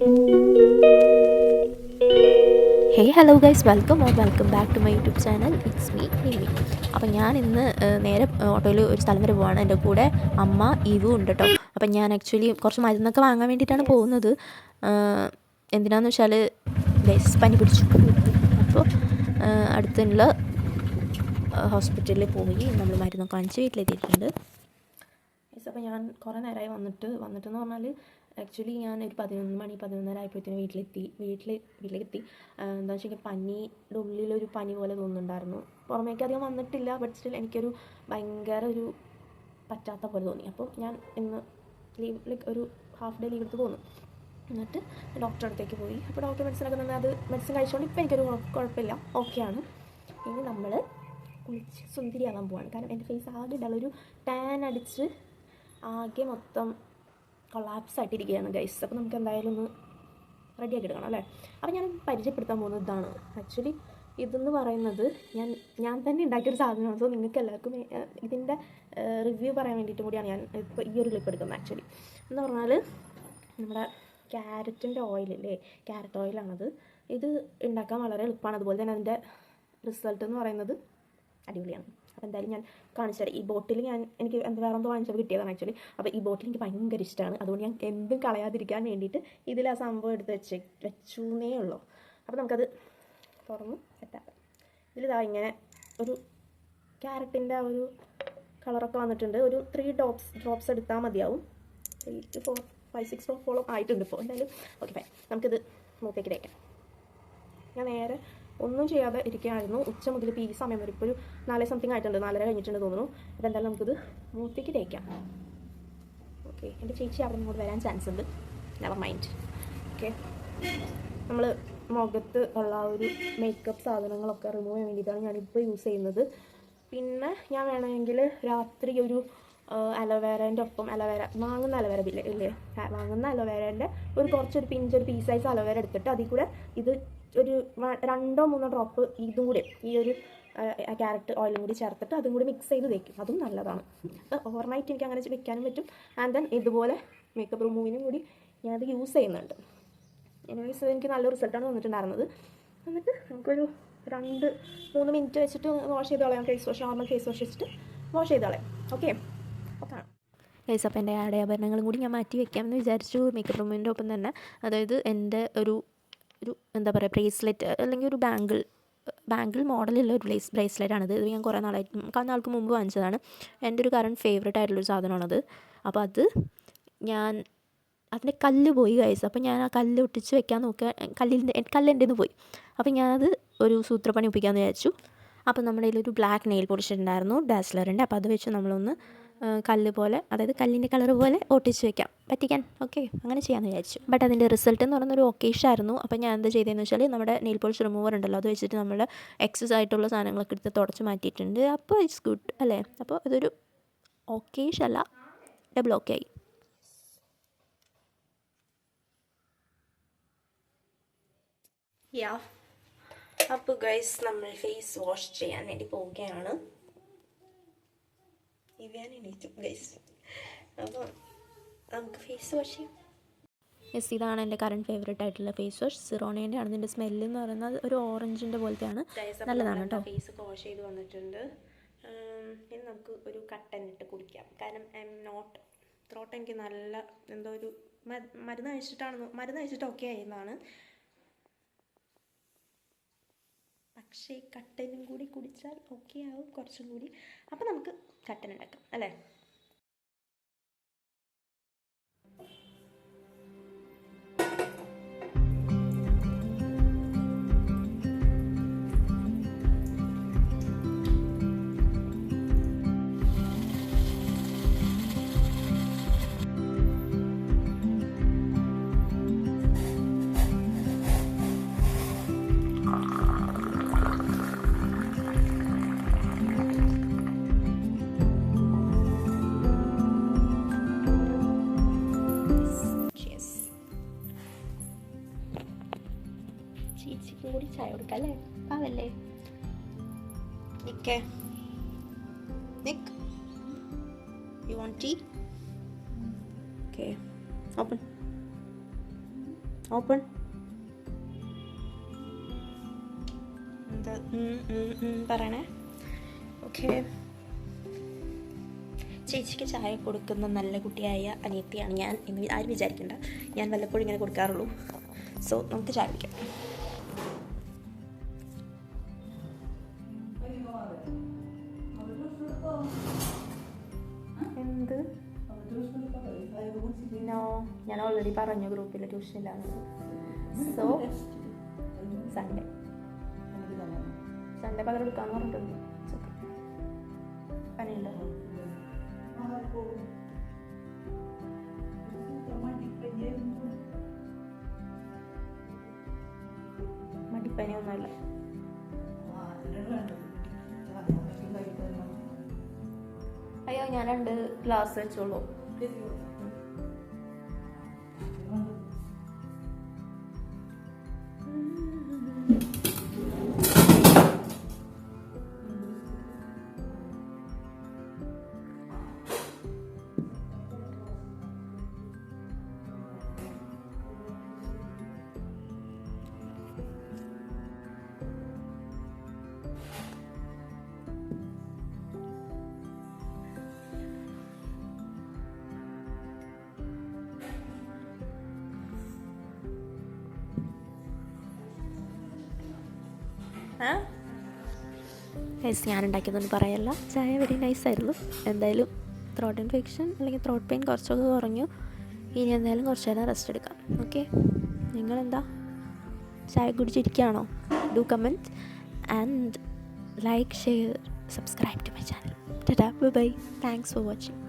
Hey hello guys, welcome back to my YouTube channel. It's me Nivi. അപ്പം ഞാൻ ഇന്ന് നേരെ ഓട്ടോയിൽ ഒരു സ്ഥലം വരെ പോവാണ്. എൻ്റെ കൂടെ അമ്മ ഇവു ഉണ്ട് കേട്ടോ. അപ്പം ഞാൻ ആക്ച്വലി കുറച്ച് മരുന്നൊക്കെ വാങ്ങാൻ വേണ്ടിയിട്ടാണ് പോകുന്നത്. എന്തിനാന്ന് വെച്ചാൽ ഗൈസ് പനി പിടിച്ചു. അപ്പോൾ അടുത്തുള്ള ഹോസ്പിറ്റലിൽ പോയി നമ്മൾ മരുന്നൊക്കെ വാങ്ങിച്ച് വീട്ടിലെത്തിയിട്ടുണ്ട്. ഗൈസ് അപ്പോൾ ഞാൻ കുറേ നേരമായി വന്നിട്ടെന്ന് പറഞ്ഞാൽ ആക്ച്വലി ഞാൻ ഒരു 11:30 ആയപ്പോഴത്തേനും വീട്ടിലെത്തി. എന്താ വെച്ചാൽ പനിയുടെ ഉള്ളിലൊരു പനി പോലെ തോന്നുന്നുണ്ടായിരുന്നു. പുറമേക്ക് അധികം വന്നിട്ടില്ല, ബട്ട് സ്റ്റിൽ എനിക്കൊരു ഭയങ്കര ഒരു പറ്റാത്ത പോലെ തോന്നി. അപ്പോൾ ഞാൻ ഇന്ന് ഒരു ഹാഫ് ഡേ ലീവ് എടുത്ത് പോന്നു. എന്നിട്ട് ഡോക്ടറുടെ അടുത്തേക്ക് പോയി. അപ്പോൾ ഡോക്ടർ മെഡിസിനൊക്കെ തന്നെ മെഡിസിൻ കഴിച്ചുകൊണ്ട് ഇപ്പോൾ എനിക്കൊരു കുഴപ്പമില്ല, ഓക്കെയാണ്. ഇനി നമ്മൾ കുളിച്ച് സുന്ദരിയാകാൻ പോവാണ്. കാരണം എൻ്റെ ഫേസ് ആകെ ഒരു ടാൻ അടിച്ച് ആകെ മൊത്തം കൊളാപ്സ് ആയിട്ടിരിക്കുകയാണ് ഗൈസ്. അപ്പോൾ നമുക്ക് എന്തായാലും ഒന്ന് റെഡിയാക്കി എടുക്കണം അല്ലേ. അപ്പോൾ ഞാൻ പരിചയപ്പെടുത്താൻ പോകുന്നത് ഇതാണ്. ആക്ച്വലി ഇതെന്ന് പറയുന്നത് ഞാൻ തന്നെ ഉണ്ടാക്കിയൊരു സാധനമാണ്. സോ നിങ്ങൾക്ക് എല്ലാവർക്കും ഇതിൻ്റെ റിവ്യൂ പറയാൻ വേണ്ടിയിട്ടും കൂടിയാണ് ഞാൻ ഇപ്പോൾ ഈ ഒരു ക്ലിപ്പ് എടുക്കുന്നത്. ആക്ച്വലി എന്ന് പറഞ്ഞാൽ നമ്മുടെ ക്യാരറ്റിൻ്റെ ഓയിലില്ലേ, ക്യാരറ്റ് ഓയിലാണത്. ഇത് ഉണ്ടാക്കാൻ വളരെ എളുപ്പമാണ്. അതുപോലെ തന്നെ അതിൻ്റെ റിസൾട്ട് എന്ന് പറയുന്നത് അടിപൊളിയാണ്. അപ്പോൾ എന്തായാലും ഞാൻ കാണിച്ചു തരാം. ഈ ബോട്ടിൽ എനിക്ക് വേറെ എന്തോ വാങ്ങിച്ചപ്പോൾ കിട്ടിയതാണ് ആക്ച്വലി. അപ്പോൾ ഈ ബോട്ടിൽ എനിക്ക് ഭയങ്കര ഇഷ്ടമാണ്. അതുകൊണ്ട് ഞാൻ എന്തും കളയാതിരിക്കാൻ വേണ്ടിയിട്ട് ഇതിൽ ആ സംഭവം എടുത്ത് വെച്ചൂന്നേ ഉള്ളൂ. അപ്പോൾ നമുക്കത് തുറന്ന് സെറ്റാക്കാം. ഇതിലിതാ ഇങ്ങനെ ഒരു ക്യാരറ്റിൻ്റെ ആ ഒരു കളറൊക്കെ വന്നിട്ടുണ്ട്. ഒരു 3 ഡ്രോപ്സ് എടുത്താൽ മതിയാവും. 3 to 4 5 6 4 ആയിട്ടുണ്ട് ഇപ്പോൾ. എന്തായാലും ഓക്കെ ഫൈൻ. നമുക്കിത് മൂത്തേക്ക് തേക്കാം. ഞാൻ നേരെ ഒന്നും ചെയ്യാതെ ഇരിക്കുകയായിരുന്നു ഉച്ച മുതൽ. ഇപ്പോൾ ഈ സമയം വരെ ഇപ്പോൾ ഒരു 4 സംതിങ് ആയിട്ടുണ്ട്, 4:30 കഴിഞ്ഞിട്ടുണ്ട് തോന്നുന്നു. അപ്പോൾ എന്തായാലും നമുക്കിത് മൂത്തേക്ക് തേക്കാം. ഓക്കെ, എൻ്റെ ചേച്ചി അവിടെ ഇങ്ങോട്ട് വരാൻ ചാൻസ് ഉണ്ട്. Never mind. ഓക്കെ, നമ്മൾ മുഖത്ത് ഉള്ള ഒരു മേക്കപ്പ് സാധനങ്ങളൊക്കെ റിമൂവ് ചെയ്യാൻ വേണ്ടിയിട്ടാണ് ഞാനിപ്പോൾ യൂസ് ചെയ്യുന്നത്. പിന്നെ ഞാൻ വേണമെങ്കിൽ രാത്രി ഒരു അലോവേരേൻ്റെ ഒപ്പം വാങ്ങുന്ന അലോവേര വാങ്ങുന്ന അലോവേരേൻ്റെ കുറച്ചൊരു പീസ് സൈസ് അലോവേര എടുത്തിട്ട് അതിൽ കൂടെ ഇത് ഒരു 2-3 ഡ്രോപ്പ് ഇതും കൂടി ഈ ഒരു ക്യാരറ്റ് ഓയിലും കൂടി ചേർത്തിട്ട് അതും കൂടി മിക്സ് ചെയ്ത് വയ്ക്കും. അതും നല്ലതാണ്. അപ്പോൾ ഓവർനൈറ്റ് എനിക്ക് അങ്ങനെ വെക്കാനും പറ്റും. ആൻഡ് ദെൻ ഇതുപോലെ മേക്കപ്പ് റിമൂവിനും കൂടി ഞാനത് യൂസ് ചെയ്യുന്നുണ്ട്. എനിവേസ് എനിക്ക് നല്ല റിസൾട്ടാണ് വന്നിട്ടുണ്ടായിരുന്നത്. എന്നിട്ട് നമുക്കൊരു 2-3 മിനിറ്റ് വെച്ചിട്ട് വാഷ് ചെയ്ത് കളയാം. നോർമൽ ഫേസ് വാഷ് വെച്ചിട്ട് വാഷ് ചെയ്ത് കളയാം. Okay okay guys. അപ്പോൾ എൻ്റെ ആടയാഭരണങ്ങളും കൂടി ഞാൻ മാറ്റി വെക്കാമെന്ന് വിചാരിച്ചു മേക്കപ്പ് റിമൂവിൻ്റെ ഒപ്പം തന്നെ. അതായത് എൻ്റെ ഒരു എന്താ പറയുക, ബ്രേസ്ലെറ്റ് അല്ലെങ്കിൽ ഒരു ബാങ്കിൾ മോഡലുള്ള ഒരു ബ്രേസ്ലെറ്റാണിത്. ഇത് ഞാൻ കുറേ നാൾക്ക് മുമ്പ് വാങ്ങിച്ചതാണ്. എൻ്റെ ഒരു കറണ്ട് ഫേവറേറ്റ് ആയിട്ടുള്ളൊരു സാധനമാണത്. അപ്പോൾ അതിൻ്റെ കല്ല് പോയി ഗൈസ്. അപ്പോൾ ഞാൻ ആ കല്ല് ഒട്ടിച്ച് വെക്കാൻ നോക്കുക, കല്ല് എൻ്റെ നിന്ന് പോയി. അപ്പോൾ ഞാനത് ഒരു സൂത്രപ്പണി ഒപ്പിക്കാമെന്ന് വിചാരിച്ചു. അപ്പോൾ നമ്മുടെ കയ്യിലൊരു ബ്ലാക്ക് നെയിൽ പോളിഷ് ഉണ്ടായിരുന്നു, ഡാസ്ലറിൻ്റെ. അപ്പോൾ അത് വെച്ച് നമ്മളൊന്ന് കല്ല് പോലെ, അതായത് കല്ലിൻ്റെ കളർ പോലെ ഒട്ടിച്ച് വെക്കാം, പറ്റിക്കാൻ. ഓക്കെ, അങ്ങനെ ചെയ്യാമെന്ന് വിചാരിച്ചു. ബട്ട് അതിൻ്റെ റിസൾട്ട് എന്ന് പറയുന്നൊരു ഒക്കേഷായിരുന്നു. അപ്പോൾ ഞാൻ എന്താ ചെയ്തതെന്ന് വെച്ചാൽ നമ്മുടെ നെയിൽ പോളിഷ് റിമൂവർ ഉണ്ടല്ലോ, അത് വെച്ചിട്ട് നമ്മുടെ എക്സസ് ആയിട്ടുള്ള സാധനങ്ങളൊക്കെ എടുത്ത് തുടച്ച് മാറ്റിയിട്ടുണ്ട്. അപ്പോൾ ഇറ്റ്സ് ഗുഡ് അല്ലേ. അപ്പോൾ ഇതൊരു ഒക്കേഷല്ല, ഡബിൾ ഓക്കെ ആയി. അപ്പോൾ ഗൈസ് നമ്മൾ ഫേസ് വാഷ് ചെയ്യാൻ വേണ്ടി പോവുകയാണ്. ഗൈസ് അപ്പോൾ നമുക്ക് ഫേസ് വാഷ് ചെയ്യാം. യെസ്, ഇതാണ് എൻ്റെ കറണ്ട് ഫേവറേറ്റ് ആയിട്ടുള്ള ഫേസ് വാഷ്. സിറോണേൻ്റെ ആണ്. ഇതിൻ്റെ സ്മെല്ല് എന്ന് പറയുന്നത് ഒരു ഓറഞ്ചിൻ്റെ പോലത്തെയാണ്. നല്ലതാണ് കേട്ടോ. ഫേസ് ഒക്കെ വാഷ് ചെയ്ത് വന്നിട്ടുണ്ട്. ഇനി നമുക്ക് ഒരു കട്ടൻ ഇട്ട് കുടിക്കാം. കാരണം ത്രോട്ട് എനിക്ക് നല്ല എന്തോ ഒരു മരുന്ന് കഴിച്ചിട്ട് ഓക്കെ ആയിരുന്നതാണ്. പക്ഷേ കട്ടനും കൂടി കുടിച്ചാൽ ഓക്കെ ആവും കുറച്ചും കൂടി. അപ്പോൾ നമുക്ക് കട്ടൻ ഉണ്ടാക്കാം അല്ലേ. ചേച്ചിക്ക് കൂടി ചായ കൊടുക്കാം അല്ലേ, പാവല്ലേ. Nick, you want tea? Okay, open. പറയണേ. ഓക്കെ, ചേച്ചിക്ക് ചായ കൊടുക്കുന്ന നല്ല കുട്ടിയായ അനിയത്തിയാണ് ഞാൻ എന്ന് ആരും വിചാരിക്കണ്ട. ഞാൻ വല്ലപ്പോഴും ഇങ്ങനെ കൊടുക്കാറുള്ളൂ. സോ നമുക്ക് ചായ കുടിക്കാം. എന്ത്? നോ, ഞാൻ ഓൾറെഡി പറഞ്ഞു ഗ്രൂപ്പിൽ ട്യൂഷൻ ഇല്ലാന്ന്. സോ സൺഡേ പകരം എടുക്കാന്ന് പറഞ്ഞിട്ടുണ്ട്. പനിയുണ്ടോ? മടിപ്പനിയൊന്നുമല്ല. അയ്യോ, ഞാൻ 2 ഗ്ലാസ് വെച്ചോളൂ. ഞാൻ ഉണ്ടാക്കിയതൊന്നും പറയല്ല. ചായ വെരി നൈസായിരുന്നു. എന്തായാലും ത്രോട്ട് ഇൻഫെക്ഷൻ അല്ലെങ്കിൽ ത്രോട്ട് പെയിൻ കുറച്ചൊക്കെ കുറഞ്ഞു. ഇനി എന്തായാലും കുറച്ച് നേരം റെസ്റ്റ് എടുക്കാം. ഓക്കെ, നിങ്ങളെന്താ ചായ കുടിച്ചിരിക്കുകയാണോ? Do comment and like, share, subscribe to my channel. Tata, bye bye. Thanks for watching.